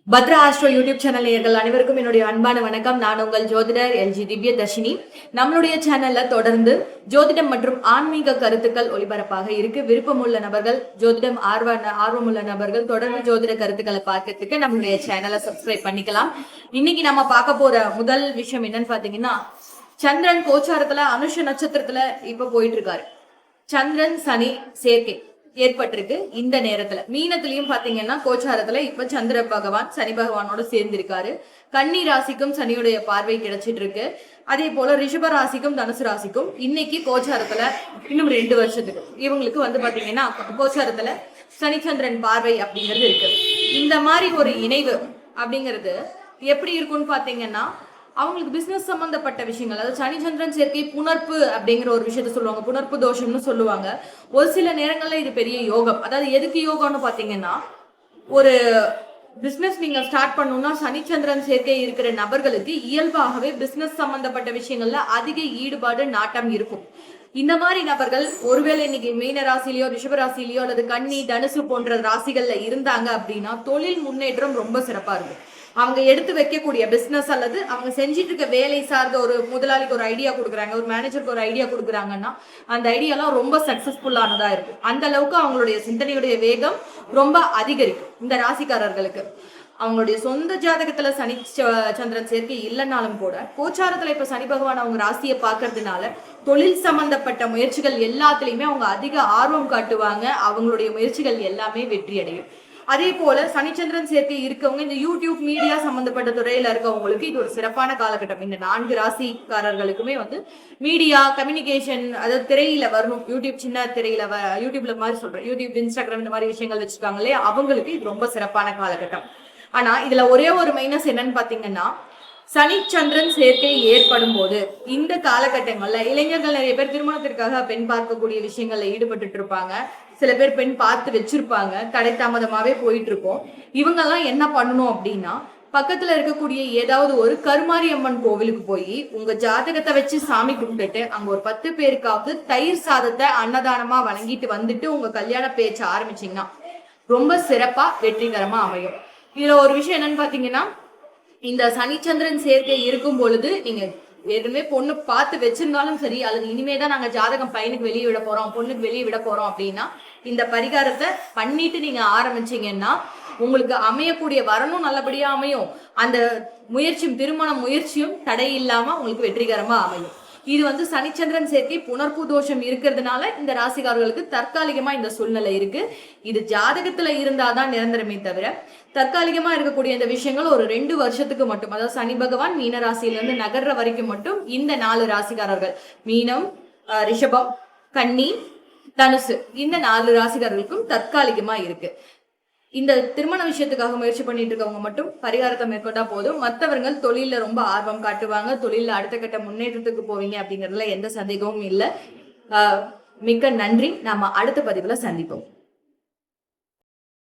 Patra astro YouTube channel நேயர்கள் அனைவருக்கும் என்னுடைய அன்பான வணக்கம். நான் உங்கள் ஜோதிடர் எல்ஜி திவ்ய தர்ஷினி. நம்மளுடைய சேனல்ல தொடர்ந்து ஜோதிடம் மற்றும் ஆன்மீக கருத்துக்கள் ஒளிபரப்பாக இருக்கு. விருப்பமுள்ள நபர்கள், ஜோதிடம் ஆர்வமுள்ள நபர்கள் தொடர்ந்து ஜோதிட கருத்துக்களை பார்க்கறதுக்கு நம்மளுடைய சேனலை சப்ஸ்கிரைப் பண்ணிக்கலாம். இன்னைக்கு நம்ம பார்க்க போற முதல் விஷயம் என்னன்னு பாத்தீங்கன்னா, சந்திரன் கோச்சாரத்துல அனுஷ நட்சத்திரத்துல இப்ப போயிட்டு இருக்காரு. சந்திரன் சனி சேர்க்கை ஏற்பட்டிருக்கு. இந்த நேரத்துல மீனத்திலையும் பாத்தீங்கன்னா கோச்சாரத்துல இப்ப சந்திர பகவான் சனி பகவானோட சேர்ந்து இருக்காரு. கன்னி ராசிக்கும் சனியுடைய பார்வை கிடைச்சிட்டு இருக்கு. அதே போல ரிஷப ராசிக்கும் தனுசு ராசிக்கும் இன்னைக்கு கோச்சாரத்துல இன்னும் 2 வருஷத்துக்கு இவங்களுக்கு பாத்தீங்கன்னா கோச்சாரத்துல சனிச்சந்திரன் பார்வை அப்படிங்கிறது இருக்கு. இந்த மாதிரி ஒரு இணைவு அப்படிங்கிறது எப்படி இருக்கும்னு பாத்தீங்கன்னா, அவங்களுக்கு பிசினஸ் சம்பந்தப்பட்ட விஷயங்கள், அதாவது சனிச்சந்திரன் சேர்க்கை புணர்ப்பு அப்படிங்கிற ஒரு விஷயத்த சொல்லுவாங்க. புணர்ப்பு தோஷம்னு சொல்லுவாங்க. ஒரு சில நேரங்கள்ல இது பெரிய யோகம். அதாவது எதுக்கு யோகம்னு பாத்தீங்கன்னா, ஒரு பிசினஸ் நீங்க ஸ்டார்ட் பண்ணணும்னா சனிச்சந்திரன் சேர்க்கை இருக்கிற நபர்களுக்கு இயல்பாகவே பிசினஸ் சம்பந்தப்பட்ட விஷயங்கள்ல அதிக ஈடுபாடு நாட்டம் இருக்கும். இந்த மாதிரி நபர்கள் ஒருவேளை இன்னைக்கு மீன ராசிலேயோ ரிஷப ராசிலேயோ அல்லது கன்னி தனுசு போன்ற ராசிகள்ல இருந்தாங்க அப்படின்னா தொழில் முன்னேற்றம் ரொம்ப சிறப்பா இருக்கும். அவங்க எடுத்து வைக்கக்கூடிய பிசினஸ் அல்லது அவங்க செஞ்சிட்டு இருக்க வேலை சார்ந்த ஒரு முதலாளிக்கு ஒரு ஐடியா கொடுக்குறாங்க, ஒரு மேனேஜருக்கு ஒரு ஐடியா கொடுக்குறாங்கன்னா அந்த ஐடியாலாம் ரொம்ப சக்சஸ்ஃபுல்லானதா இருக்கும். அந்த அளவுக்கு அவங்களுடைய சிந்தனையுடைய வேகம் ரொம்ப அதிகரிக்கும். இந்த ராசிக்காரர்களுக்கு அவங்களுடைய சொந்த ஜாதகத்துல சனி சந்திரன் சேர்க்கை இல்லைன்னாலும் கூட கோச்சாரத்துல இப்ப சனி பகவான் அவங்க ராசியை பாக்குறதுனால தொழில் சம்பந்தப்பட்ட முயற்சிகள் எல்லாத்துலயுமே அவங்க அதிக ஆர்வம் காட்டுவாங்க. அவங்களுடைய முயற்சிகள் எல்லாமே வெற்றி அடையும். அதே போல சனிச்சந்திரன் சேர்க்கை இருக்கவங்க இந்த யூடியூப் மீடியா சம்பந்தப்பட்ட துறையில இருக்கவங்களுக்கு இது ஒரு சிறப்பான காலகட்டம். இந்த 4 ராசிக்காரர்களுக்குமே மீடியா கம்யூனிகேஷன், அதாவது திரையில வரணும், யூடியூப் சின்ன திரையில யூடியூப்ல மாதிரி சொல்றேன், யூடியூப் இன்ஸ்டாகிராம் இந்த மாதிரி விஷயங்கள் வச்சிருக்காங்களே அவங்களுக்கு இது ரொம்ப சிறப்பான காலகட்டம். ஆனா இதுல ஒரே ஒரு மைனஸ் என்னன்னு பாத்தீங்கன்னா, சனிச்சந்திரன் சேர்க்கை ஏற்படும் போது இந்த காலகட்டங்கள்ல இளைஞர்கள் நிறைய பேர் திருமணத்திற்காக பெண் பார்க்கக்கூடிய விஷயங்கள்ல ஈடுபட்டு இருப்பாங்க. சில பேர் பெண் பார்த்து வச்சிருப்பாங்க. கடை தாமதமாவே போயிட்டு இருக்கோம். இவங்கெல்லாம் என்ன பண்ணணும் அப்படின்னா, பக்கத்துல இருக்கக்கூடிய ஏதாவது ஒரு கருமாரி அம்மன் கோவிலுக்கு போய் உங்க ஜாதகத்தை வச்சு சாமி கும்பிட்டுட்டு அங்க ஒரு 10 பேருக்காவது தயிர் சாதத்தை அன்னதானமா வழங்கிட்டு வந்துட்டு உங்க கல்யாண பேச்ச ஆரம்பிச்சீங்கன்னா ரொம்ப சிறப்பா வெற்றிகரமா அமையும். இதுல ஒரு விஷயம் என்னன்னு பாத்தீங்கன்னா, இந்த சனிச்சந்திரன் சேர்க்கை இருக்கும் பொழுது நீங்க ஏற்கனவே பொண்ணு பார்த்து வச்சிருந்தாலும் சரி, அல்லது இனிமேதான் நாங்க ஜாதகம் பையனுக்கு வெளியே விட போறோம், பொண்ணுக்கு வெளியே விட போறோம் அப்படின்னா இந்த பரிகாரத்தை பண்ணிட்டு நீங்க ஆரம்பிச்சீங்கன்னா உங்களுக்கு அமையக்கூடிய வரணும் நல்லபடியா அமையும். அந்த முயற்சியும் திருமண முயற்சியும் தடை இல்லாம உங்களுக்கு வெற்றிகரமா அமையும். இது சனிச்சந்திரன் சேர்க்கை புணர்ப்பு தோஷம் இருக்கிறதுனால இந்த ராசிக்காரர்களுக்கு தற்காலிகமா இந்த சூழ்நிலை இருக்கு. இது ஜாதகத்துல இருந்தாதான் நிரந்தரமே தவிர தற்காலிகமா இருக்கக்கூடிய இந்த விஷயங்கள் ஒரு 2 வருஷத்துக்கு மட்டும், அதாவது சனி பகவான் மீன ராசியில இருந்து நகர்ற வரைக்கும் மட்டும் இந்த 4 ராசிக்காரர்கள் மீனம், ரிஷபம், கன்னி, தனுசு இந்த 4 ராசிக்காரர்களுக்கும் தற்காலிகமா இருக்கு. இந்த திருமண விஷயத்துக்காக முயற்சி பண்ணிட்டு இருக்கவங்க மட்டும் பரிகாரத்தை மேற்கொண்டா போதும். மற்றவர்கள் தொழில ரொம்ப ஆர்வம் காட்டுவாங்க. தொழில அடுத்த கட்ட முன்னேற்றத்துக்கு போவீங்க அப்படிங்கறதுல எந்த சந்தேகமும் இல்லை. மிக்க நன்றி. நாம அடுத்த பதிவுல சந்திப்போம்.